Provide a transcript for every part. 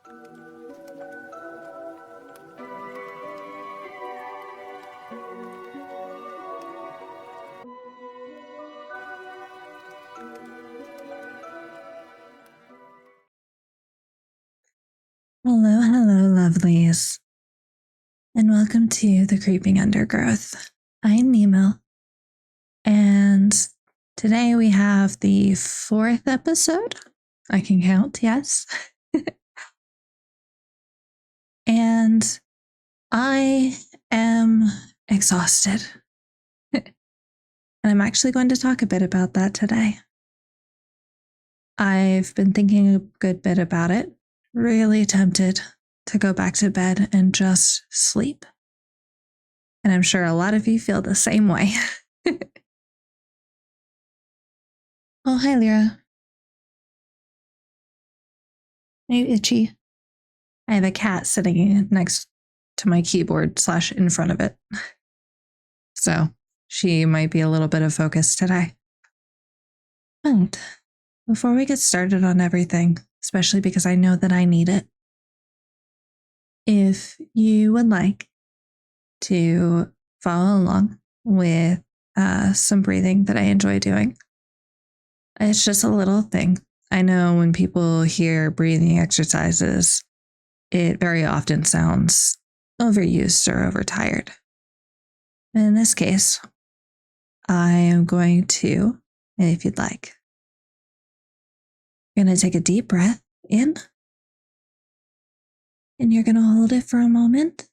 Hello, hello, lovelies, and welcome to the Creeping Undergrowth. I'm Nemo, and today we have the 4th episode. I can count, yes. And I am exhausted. And I'm actually going to talk a bit about that today. I've been thinking a good bit about it, really tempted to go back to bed and just sleep. And I'm sure a lot of you feel the same way. Oh, hi, Lyra. Hey, Itchy. I have a cat sitting next to my keyboard / in front of it. So she might be a little bit of focus today. But before we get started on everything, especially because I know that I need it, if you would like to follow along with some breathing that I enjoy doing, it's just a little thing. I know when people hear breathing exercises, it very often sounds overused or overtired. In this case, I am going to, if you'd like, you're going to take a deep breath in, and you're going to hold it for a moment.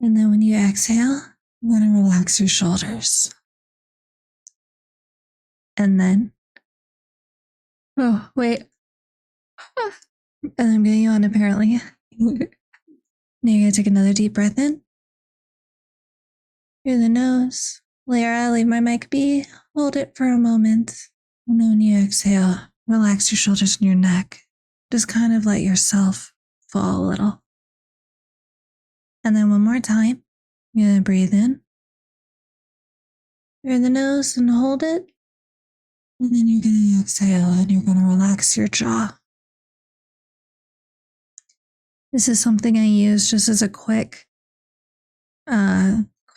And then when you exhale, you're going to relax your shoulders. And then, oh, wait. And I'm getting yawn apparently. Now you're going to take another deep breath in. Through the nose. Lyra, leave my mic be. Hold it for a moment. And then when you exhale, relax your shoulders and your neck. Just kind of let yourself fall a little. And then one more time, you're going to breathe in through the nose and hold it. And then you're going to exhale and you're going to relax your jaw. This is something I use just as a quick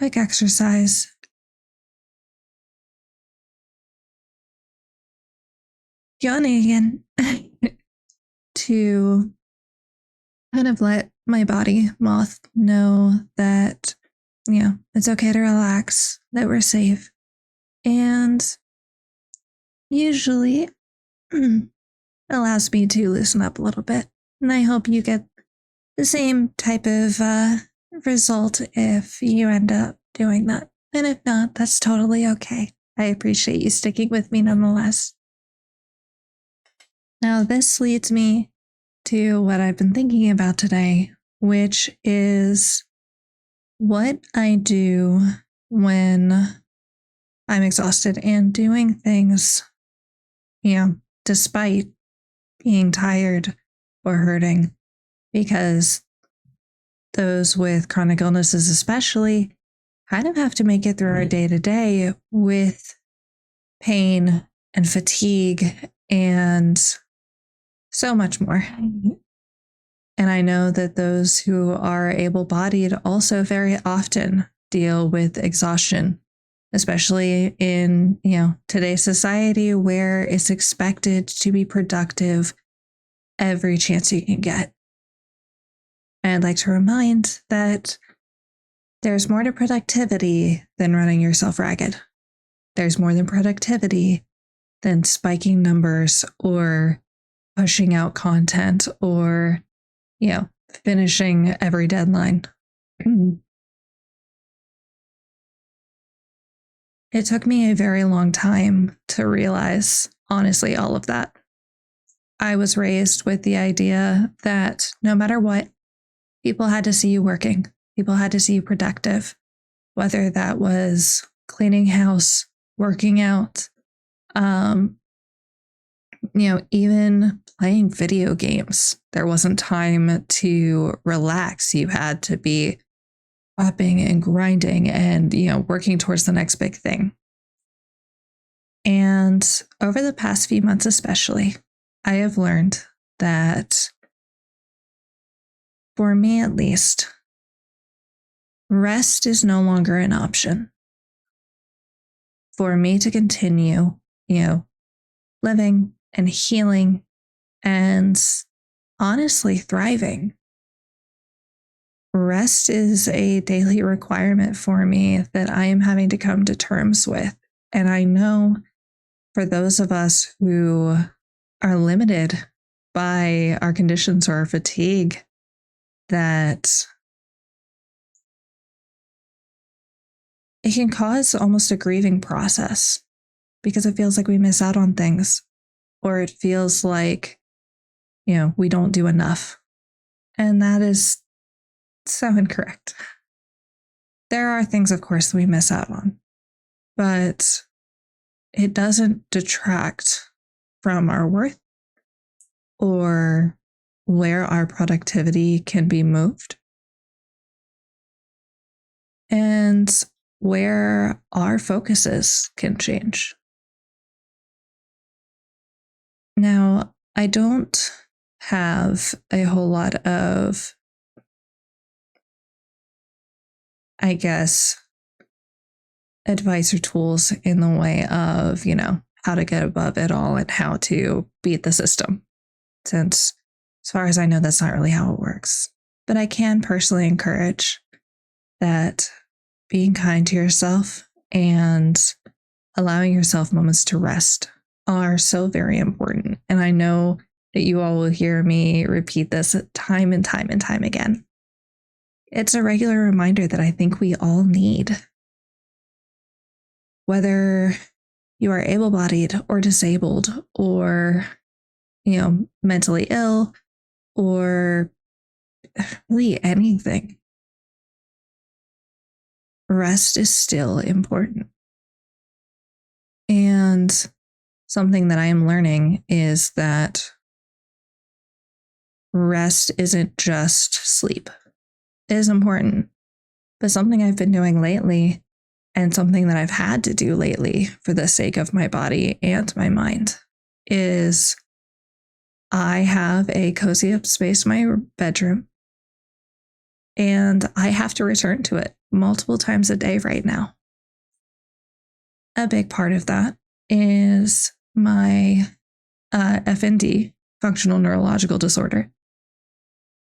exercise. Yawning again. To kind of let my body moth know that, it's okay to relax, that we're safe. And usually allows me to loosen up a little bit. And I hope you get the same type of result if you end up doing that. And if not, that's totally okay. I appreciate you sticking with me nonetheless. Now, this leads me to what I've been thinking about today, which is what I do when I'm exhausted and doing things, despite being tired or hurting, because those with chronic illnesses especially kind of have to make it through our day-to-day with pain and fatigue and so much more. And I know that those who are able-bodied also very often deal with exhaustion, especially in, today's society where it's expected to be productive every chance you can get. And I'd like to remind that there's more to productivity than running yourself ragged. There's more than productivity than spiking numbers or pushing out content or, finishing every deadline. It took me a very long time to realize, honestly, all of that. I was raised with the idea that no matter what, people had to see you working. People had to see you productive, whether that was cleaning house, working out, even playing video games. There wasn't time to relax. You had to be prepping and grinding and, working towards the next big thing. And over the past few months especially, I have learned that for me at least, rest is no longer an option. For me to continue, living and healing and honestly thriving, rest is a daily requirement for me that I am having to come to terms with. And I know for those of us who are limited by our conditions or our fatigue, that it can cause almost a grieving process because it feels like we miss out on things, or it feels like, we don't do enough. And that is so incorrect. There are things, of course, that we miss out on, but it doesn't detract from our worth or where our productivity can be moved and where our focuses can change. Now, I don't have a whole lot of, advice or tools in the way of, how to get above it all and how to beat the system. Since, as far as I know, that's not really how it works. But I can personally encourage that being kind to yourself and allowing yourself moments to rest are so very important. And I know that you all will hear me repeat this time and time and time again. It's a regular reminder that I think we all need. Whether you are able-bodied or disabled or, mentally ill or really anything, rest is still important. And something that I am learning is that rest isn't just sleep. It is important, but something I've been doing lately and something that I've had to do lately for the sake of my body and my mind is I have a cozy up space in my bedroom, and I have to return to it multiple times a day right now. A big part of that is my FND, functional neurological disorder.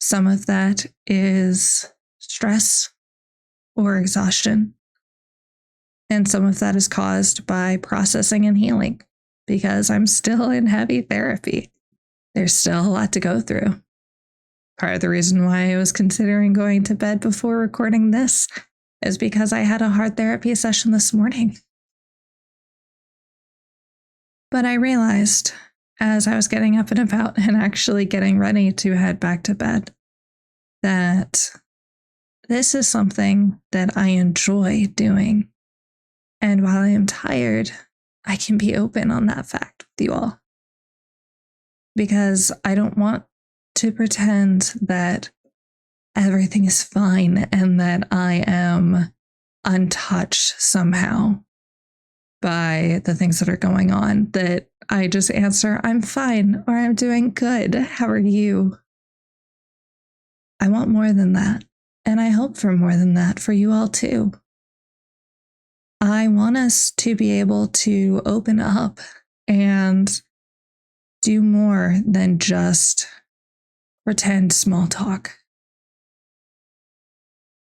Some of that is stress or exhaustion. And some of that is caused by processing and healing because I'm still in heavy therapy. There's still a lot to go through. Part of the reason why I was considering going to bed before recording this is because I had a hard therapy session this morning. But I realized as I was getting up and about and actually getting ready to head back to bed that this is something that I enjoy doing. And while I am tired, I can be open on that fact with you all. Because I don't want to pretend that everything is fine and that I am untouched somehow by the things that are going on, that I just answer, I'm fine, or I'm doing good. How are you? I want more than that. And I hope for more than that for you all too. I want us to be able to open up and do more than just pretend small talk.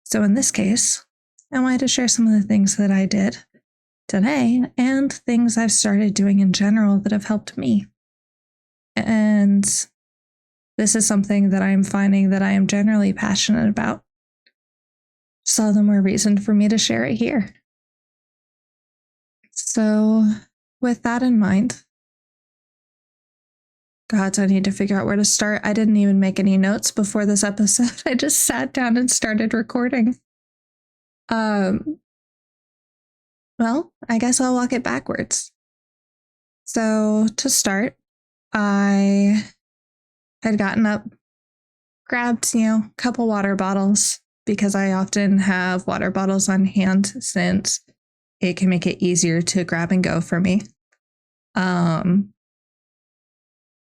So in this case, I wanted to share some of the things that I did today and things I've started doing in general that have helped me. And this is something that I'm finding that I am generally passionate about. Just all the more reason for me to share it here. So with that in mind, God, I need to figure out where to start. I didn't even make any notes before this episode. I just sat down and started recording. Well, I guess I'll walk it backwards. So to start, I had gotten up, grabbed, a couple water bottles because I often have water bottles on hand since it can make it easier to grab and go for me.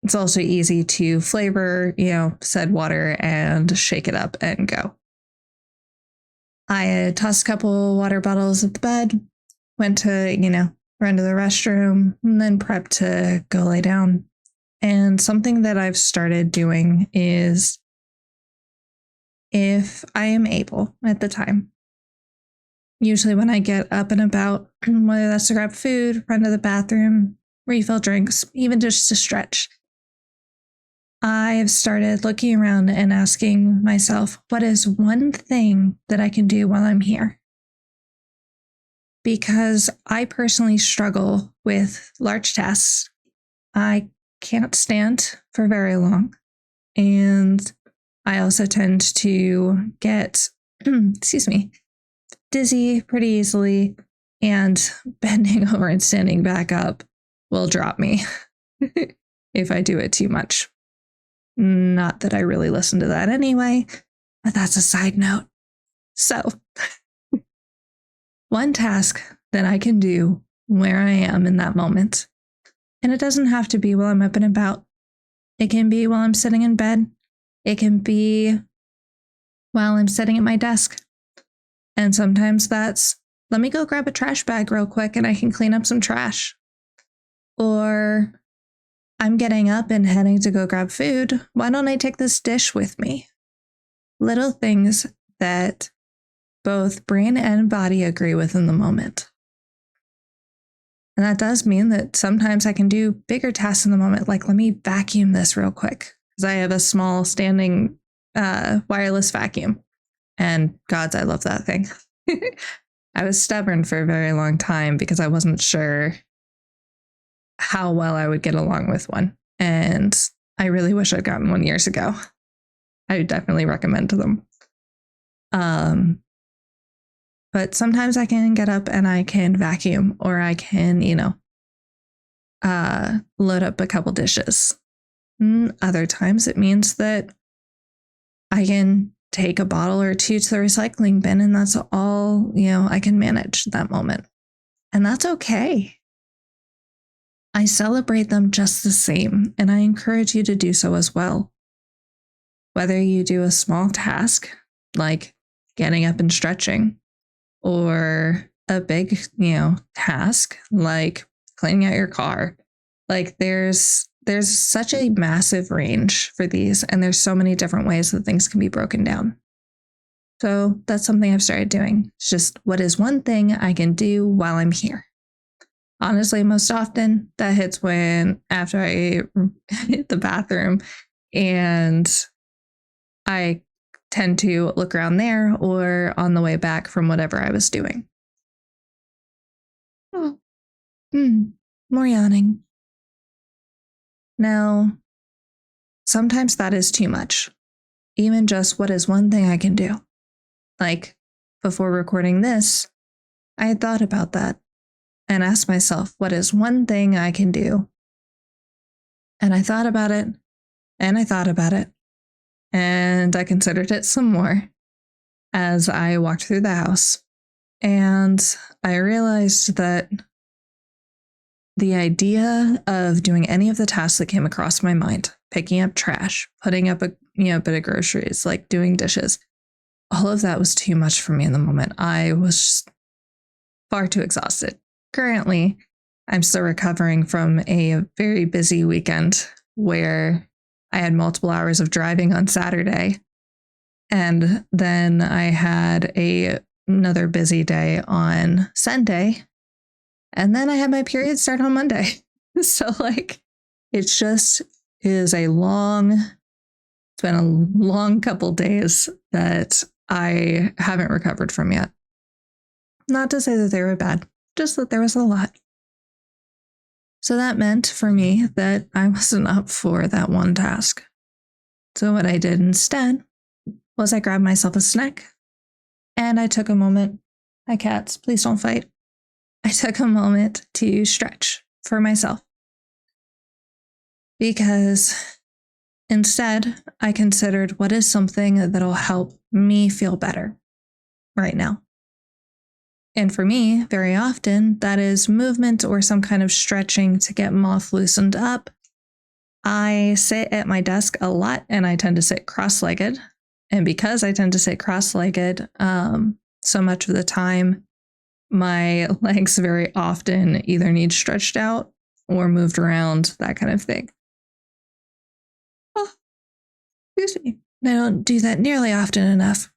it's also easy to flavor, said water and shake it up and go. I tossed a couple water bottles at the bed, went to, run to the restroom, and then prepped to go lay down. And something that I've started doing is, if I am able at the time, usually when I get up and about, whether that's to grab food, run to the bathroom, refill drinks, even just to stretch, I've started looking around and asking myself, what is one thing that I can do while I'm here? Because I personally struggle with large tasks. I can't stand for very long. And I also tend to get, dizzy pretty easily, and bending over and standing back up will drop me if I do it too much. Not that I really listen to that anyway, but that's a side note. So, one task that I can do where I am in that moment, and it doesn't have to be while I'm up and about. It can be while I'm sitting in bed. It can be while I'm sitting at my desk. And sometimes that's, let me go grab a trash bag real quick and I can clean up some trash. Or I'm getting up and heading to go grab food. Why don't I take this dish with me? Little things that both brain and body agree with in the moment. And that does mean that sometimes I can do bigger tasks in the moment, like let me vacuum this real quick, because I have a small standing wireless vacuum. And gods, I love that thing. I was stubborn for a very long time because I wasn't sure how well I would get along with one. And I really wish I'd gotten one years ago. I would definitely recommend them. But sometimes I can get up and I can vacuum, or I can, load up a couple dishes. Other times it means that I can take a bottle or two to the recycling bin, and that's all, I can manage that moment. And that's okay. I celebrate them just the same, and I encourage you to do so as well. Whether you do a small task, like getting up and stretching, or a big, task, like cleaning out your car. Like there's such a massive range for these, and there's so many different ways that things can be broken down. So that's something I've started doing. It's just, what is one thing I can do while I'm here? Honestly, most often that hits when after I hit the bathroom, and I tend to look around there, or on the way back from whatever I was doing. Oh, more yawning. Now, sometimes that is too much. Even just, what is one thing I can do? Like, before recording this, I had thought about that and asked myself, what is one thing I can do? And I thought about it, and I thought about it, and I considered it some more as I walked through the house. And I realized that the idea of doing any of the tasks that came across my mind, picking up trash, putting up a bit of groceries, like doing dishes, all of that was too much for me in the moment. I was far too exhausted. Currently, I'm still recovering from a very busy weekend where I had multiple hours of driving on Saturday. And then I had another busy day on Sunday. And then I had my period start on Monday. So it's been a long couple days that I haven't recovered from yet. Not to say that they were bad, just that there was a lot. So that meant for me that I wasn't up for that one task. So what I did instead was I grabbed myself a snack, and I took a moment. Hi, cats, please don't fight. I took a moment to stretch for myself, because instead I considered, what is something that'll help me feel better right now? And for me, very often, that is movement or some kind of stretching to get moth loosened up. I sit at my desk a lot and I tend to sit cross-legged. And because I tend to sit cross-legged, so much of the time, my legs very often either need stretched out or moved around, that kind of thing. Oh, excuse me. I don't do that nearly often enough.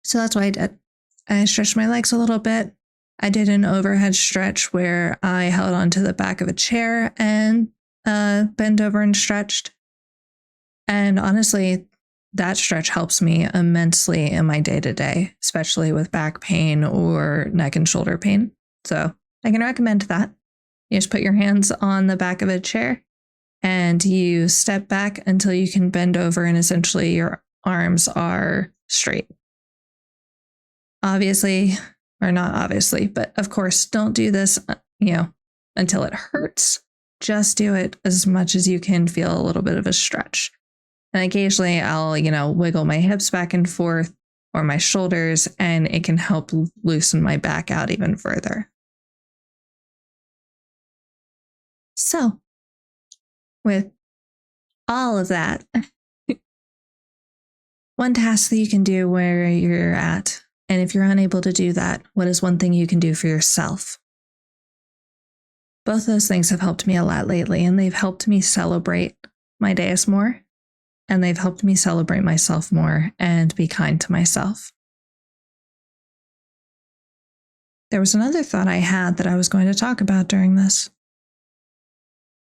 So that's what I did. I stretched my legs a little bit. I did an overhead stretch where I held onto the back of a chair and bent over and stretched. And honestly, that stretch helps me immensely in my day-to-day, especially with back pain or neck and shoulder pain. So I can recommend that. You just put your hands on the back of a chair and you step back until you can bend over and essentially your arms are straight. Obviously, or not obviously, but of course, don't do this, until it hurts. Just do it as much as you can feel a little bit of a stretch. And occasionally I'll, wiggle my hips back and forth or my shoulders, and it can help loosen my back out even further. So, with all of that, one task that you can do where you're at, and if you're unable to do that, what is one thing you can do for yourself? Both those things have helped me a lot lately, and they've helped me celebrate my days more, and they've helped me celebrate myself more and be kind to myself. There was another thought I had that I was going to talk about during this,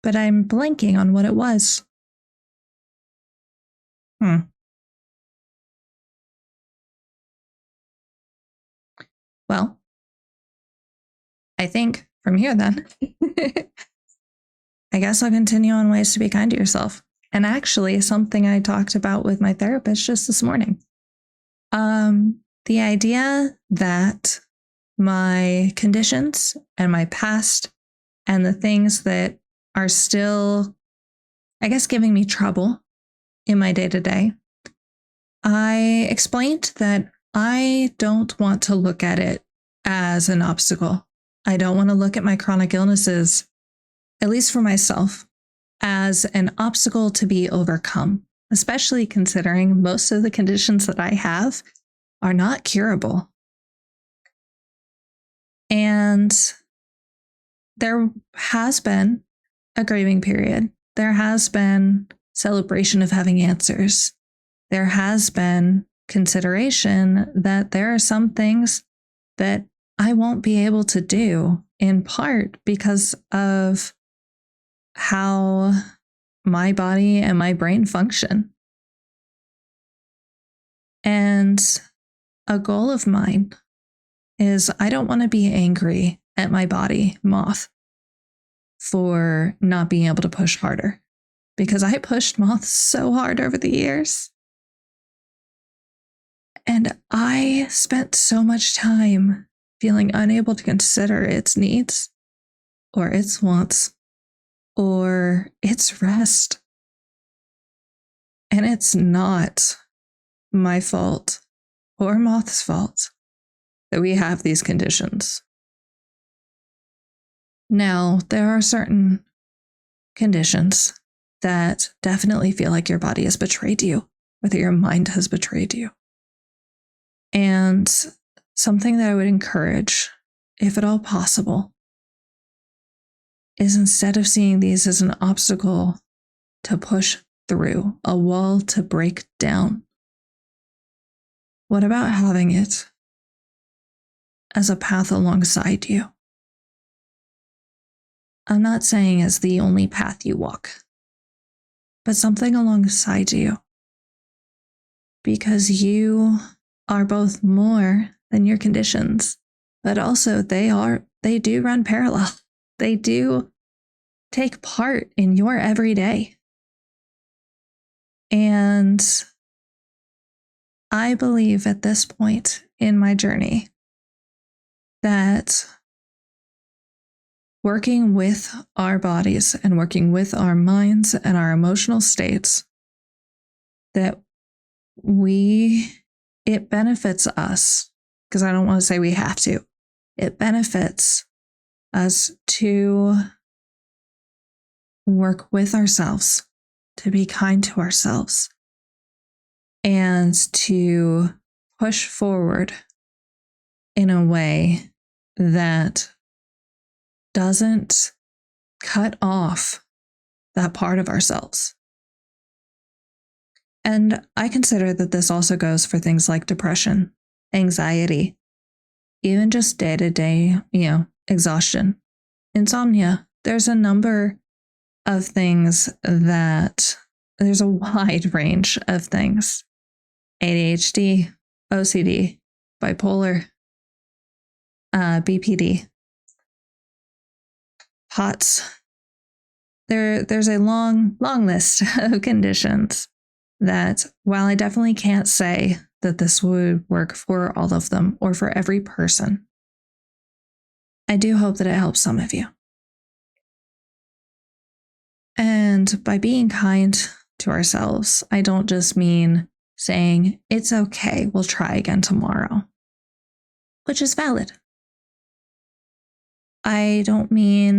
but I'm blanking on what it was. Well, I think from here then, I guess I'll continue on ways to be kind to yourself. And actually, something I talked about with my therapist just this morning. The idea that my conditions and my past and the things that are still, I guess, giving me trouble in my day-to-day, I explained that I don't want to look at it as an obstacle. I don't want to look at my chronic illnesses, at least for myself, as an obstacle to be overcome, especially considering most of the conditions that I have are not curable. And there has been a grieving period. There has been celebration of having answers. There has been consideration that there are some things that I won't be able to do, in part because of how my body and my brain function. And a goal of mine is I don't want to be angry at my body, moth, for not being able to push harder, because I pushed moth so hard over the years. And I spent so much time feeling unable to consider its needs or its wants or its rest. And it's not my fault or moth's fault that we have these conditions. Now, there are certain conditions that definitely feel like your body has betrayed you, or that your mind has betrayed you. And something that I would encourage, if at all possible, is instead of seeing these as an obstacle to push through, a wall to break down, what about having it as a path alongside you? I'm not saying as the only path you walk, but something alongside you. Because you are both more than your conditions, but also they do run parallel. They do take part in your everyday. And I believe at this point in my journey that working with our bodies and working with our minds and our emotional states, that it benefits us, because I don't want to say we have to, it benefits us to work with ourselves, to be kind to ourselves, and to push forward in a way that doesn't cut off that part of ourselves. And I consider that this also goes for things like depression, anxiety, even just day-to-day, exhaustion, insomnia. There's a number of things there's a wide range of things. ADHD, OCD, bipolar, BPD, POTS. There's a long list of conditions that, while I definitely can't say that this would work for all of them or for every person, I do hope that it helps some of you. And by being kind to ourselves, I don't just mean saying, it's okay, we'll try again tomorrow, which is valid. I don't mean,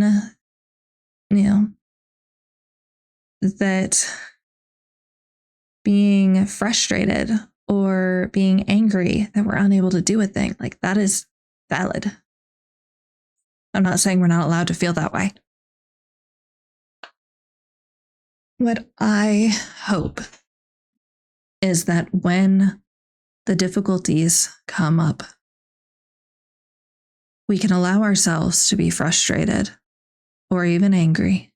that being frustrated or being angry that we're unable to do a thing, like, that is valid. I'm not saying we're not allowed to feel that way. What I hope is that when the difficulties come up, we can allow ourselves to be frustrated or even angry,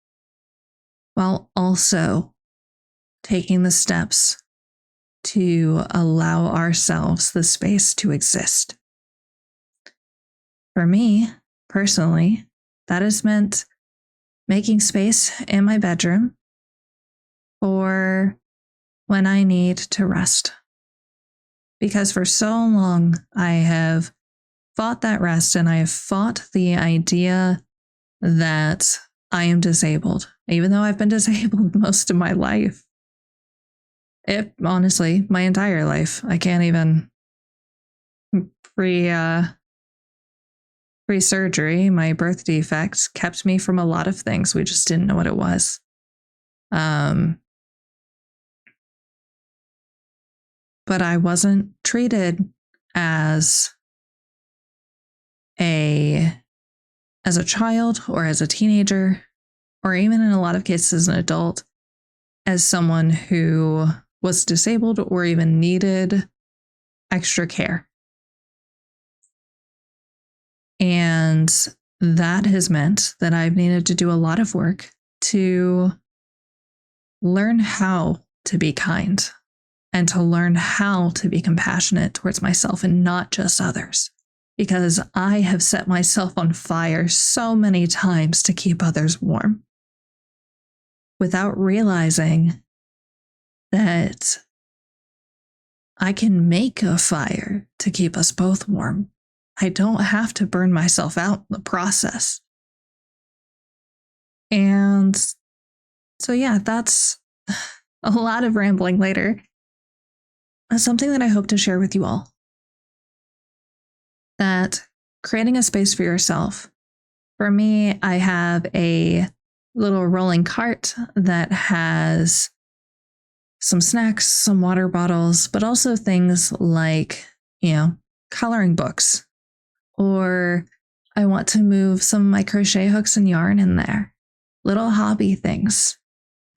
while also taking the steps to allow ourselves the space to exist. For me, personally, that has meant making space in my bedroom for when I need to rest. Because for so long, I have fought that rest, and I have fought the idea that I am disabled, even though I've been disabled most of my life. Honestly, my entire life. I can't even pre-surgery, my birth defect kept me from a lot of things. We just didn't know what it was. But I wasn't treated as a child or as a teenager, or even in a lot of cases as an adult, as someone who was disabled or even needed extra care. And that has meant that I've needed to do a lot of work to learn how to be kind and to learn how to be compassionate towards myself and not just others. Because I have set myself on fire so many times to keep others warm, without realizing that I can make a fire to keep us both warm. I don't have to burn myself out in the process. And so, yeah, that's a lot of rambling later. Something that I hope to share with you all. That creating a space for yourself. For me, I have a little rolling cart that has some snacks, some water bottles, but also things like, coloring books. Or I want to move some of my crochet hooks and yarn in there. Little hobby things.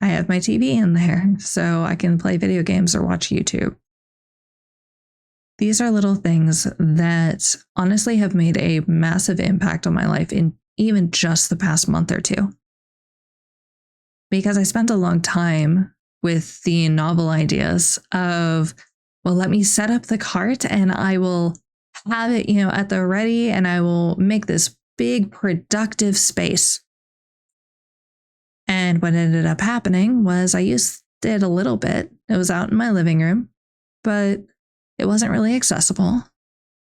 I have my TV in there so I can play video games or watch YouTube. These are little things that honestly have made a massive impact on my life in even just the past month or two. Because I spent a long time with the novel ideas of, well, let me set up the cart and I will have it, at the ready, and I will make this big productive space. And what ended up happening was I used it a little bit. It was out in my living room, but it wasn't really accessible.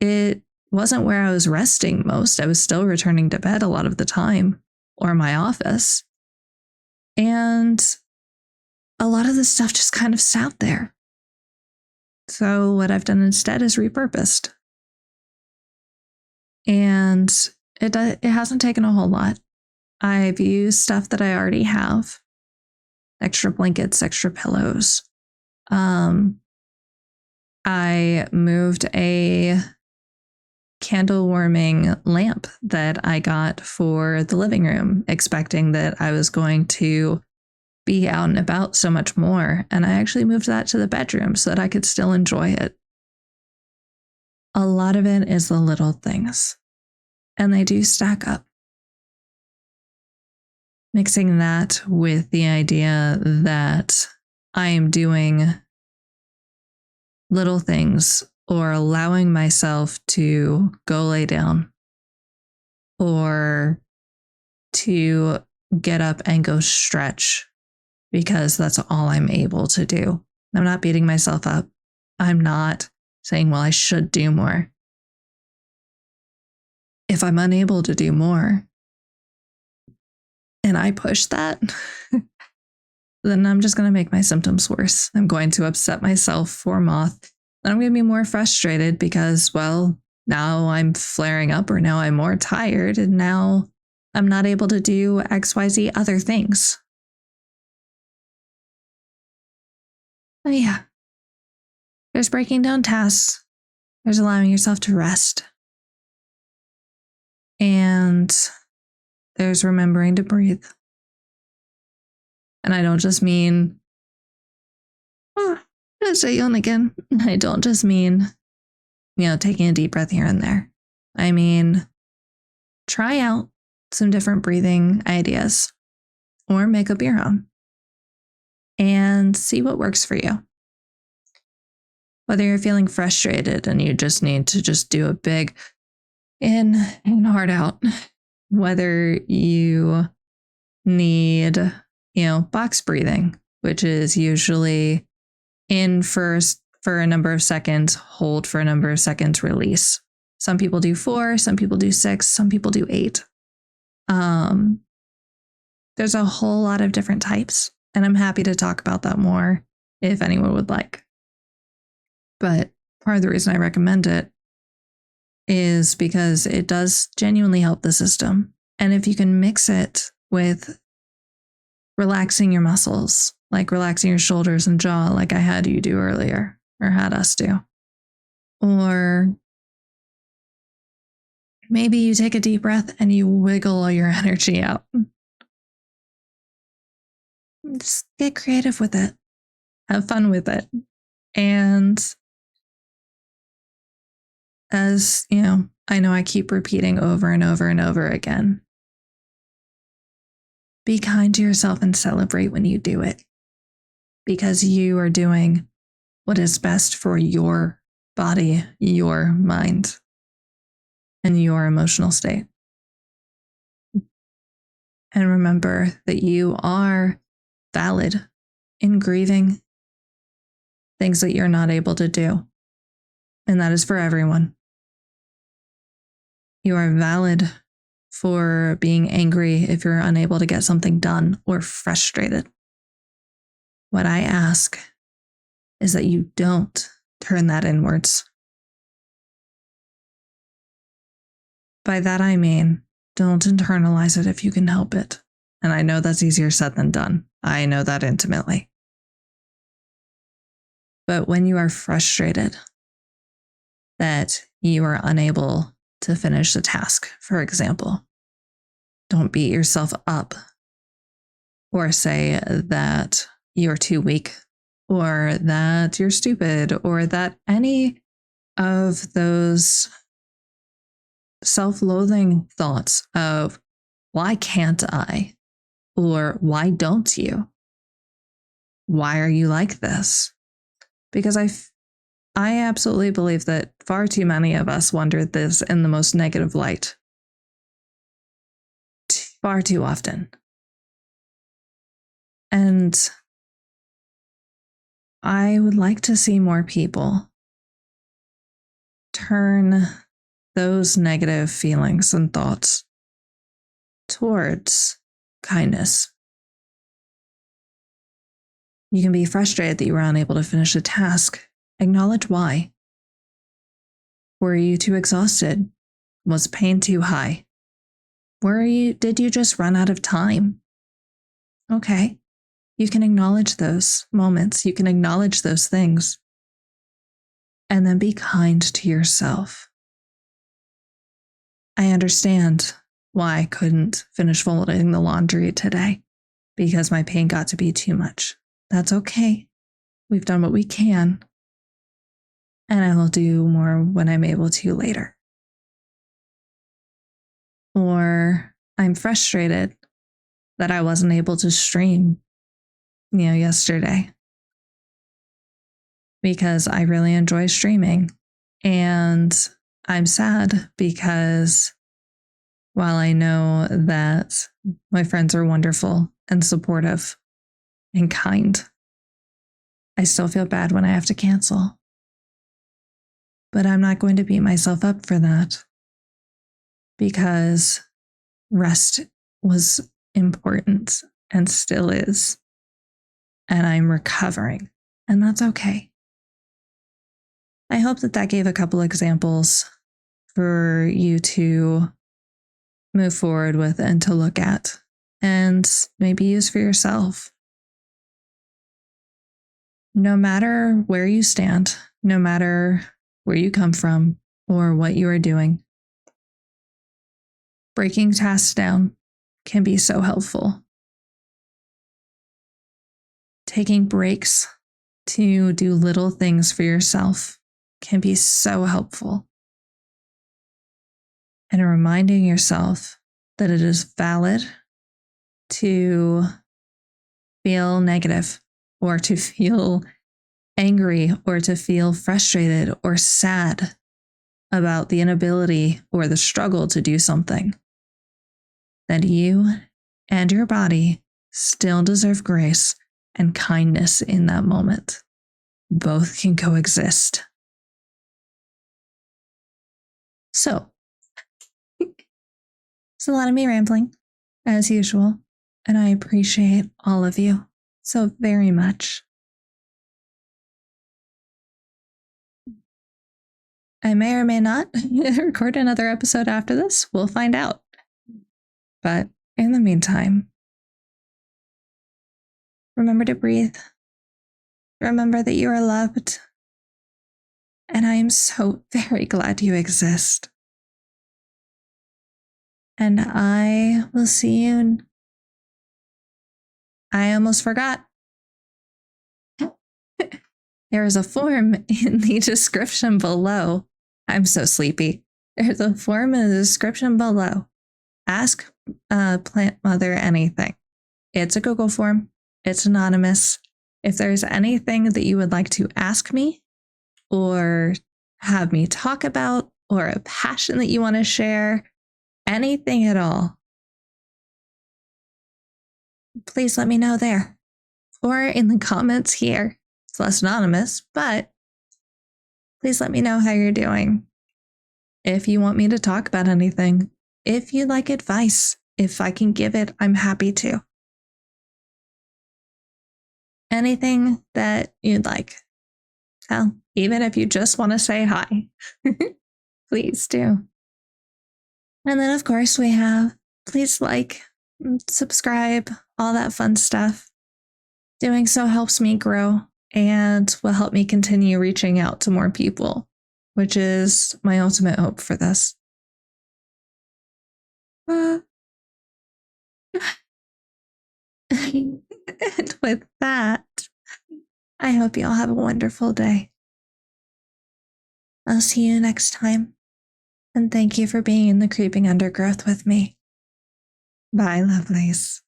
It wasn't where I was resting most. I was still returning to bed a lot of the time, or my office. And a lot of the stuff just kind of sat there. So what I've done instead is repurposed. And it hasn't taken a whole lot. I've used stuff that I already have extra blankets, extra pillows. I moved a candle warming lamp that I got for the living room, expecting that I was going to be out and about so much more. And I actually moved that to the bedroom so that I could still enjoy it. A lot of it is the little things, and they do stack up. Mixing that with the idea that I am doing little things or allowing myself to go lay down or to get up and go stretch because that's all I'm able to do. I'm not beating myself up. I'm not saying, well, I should do more. If I'm unable to do more and I push that, then I'm just going to make my symptoms worse. I'm going to upset myself for moth. And I'm going to be more frustrated because, well, now I'm flaring up or now I'm more tired and now I'm not able to do XYZ other things. But yeah, there's breaking down tasks. There's allowing yourself to rest. And there's remembering to breathe. And I don't just mean, there's a yawn again. I don't just mean, taking a deep breath here and there. I mean, try out some different breathing ideas or make up your own and see what works for you. Whether you're feeling frustrated and you just need to just do a big in and hard out, whether you need, box breathing, which is usually in first for a number of seconds, hold for a number of seconds, release. Some people do 4, some people do 6, some people do 8. There's a whole lot of different types, and I'm happy to talk about that more if anyone would like. But part of the reason I recommend it is because it does genuinely help the system. And if you can mix it with relaxing your muscles, like relaxing your shoulders and jaw, like I had you do earlier, or had us do. Or maybe you take a deep breath and you wiggle all your energy out. Just get creative with it. Have fun with it. And as, I know I keep repeating over and over and over again, be kind to yourself and celebrate when you do it, because you are doing what is best for your body, your mind, and your emotional state. And remember that you are valid in grieving things that you're not able to do. And that is for everyone. You are valid for being angry if you're unable to get something done or frustrated. What I ask is that you don't turn that inwards. By that I mean, don't internalize it if you can help it. And I know that's easier said than done. I know that intimately. But when you are frustrated that you are unable to finish a task, for example, don't beat yourself up or say that you're too weak or that you're stupid or that any of those self-loathing thoughts of why can't I? Or why don't you? Why are you like this? Because I absolutely believe that far too many of us wonder this in the most negative light. Far too often. And I would like to see more people turn those negative feelings and thoughts towards kindness. You can be frustrated that you were unable to finish a task. Acknowledge why. Were you too exhausted? Was pain too high? Did you just run out of time? Okay. You can acknowledge those moments. You can acknowledge those things. And then be kind to yourself. I understand why I couldn't finish folding the laundry today because my pain got to be too much. That's okay. We've done what we can. And I will do more when I'm able to later. Or I'm frustrated that I wasn't able to stream, yesterday because I really enjoy streaming. And I'm sad because while I know that my friends are wonderful and supportive and kind, I still feel bad when I have to cancel. But I'm not going to beat myself up for that because rest was important and still is. And I'm recovering, and that's okay. I hope that gave a couple examples for you to move forward with and to look at and maybe use for yourself. No matter where you stand, no matter where you come from or what you are doing, breaking tasks down can be so helpful. Taking breaks to do little things for yourself can be so helpful. And reminding yourself that it is valid to feel negative or to feel angry or to feel frustrated or sad about the inability or the struggle to do something. That you and your body still deserve grace and kindness in that moment. Both can coexist. So, it's a lot of me rambling, as usual, and I appreciate all of you so very much. I may or may not record another episode after this. We'll find out. But in the meantime, remember to breathe. Remember that you are loved. And I am so very glad you exist. And I will see you. I almost forgot. There is a form in the description below. I'm so sleepy. There's a form in the description below. Ask Plant Mother anything. It's a Google form. It's anonymous. If there's anything that you would like to ask me or have me talk about or a passion that you want to share, anything at all, please let me know there or in the comments here. It's less anonymous, but please let me know how you're doing. If you want me to talk about anything, if you'd like advice, if I can give it, I'm happy to. Anything that you'd like. Hell, even if you just want to say hi, please do. And then, of course, we have please like, subscribe, all that fun stuff. Doing so helps me grow and will help me continue reaching out to more people, which is my ultimate hope for this. And with that, I hope you all have a wonderful day. I'll see you next time. And thank you for being in the creeping undergrowth with me. Bye, lovelies.